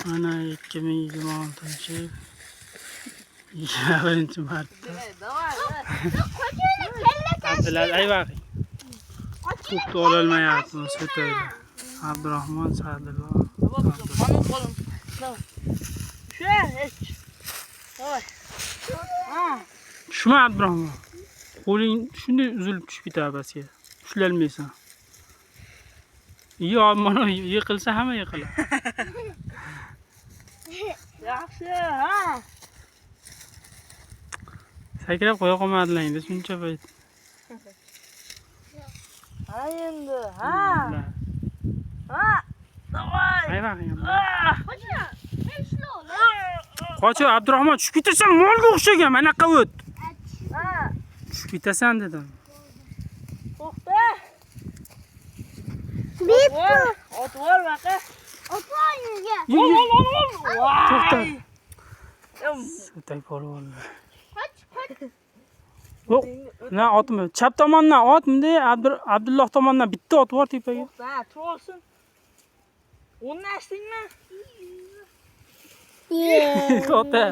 Mana 2026 21 martda. Abdulaziz ayvaqi. Ko'pni ololmayapmiz o'taydi. Abdurahmon Sadillo. Mana qo'lim. Shu hech. Voy. Ha. Shuma Abdurahmon. Qo'ling shunday uzilib tushib ketadi basga. Ushlalmaysan. Mana yiqilsa hamma yiqiladi. Yaxshi, ha. Sakrab qo'ya qolmadinglar shuncha payt. Ha endi, ha. Ha. Davay. Ayvaqi. Ha. Qoch Abdurahmon tushib ketasan, molga o'xshagan, mana yoqqa o't. Ha. Tushib ketasan dedim. To'xta. Bitta. Otvor baqa. Otvor yuzga. To'xta. Voy. O'tay polvonlar. Qoch. Yo'q, na otmi. Chap tomondan ot, bunday Abdulloh tomondan bitta ot bor tepaga. To'xta, turolsin. O'rnashdingmi? To'xta.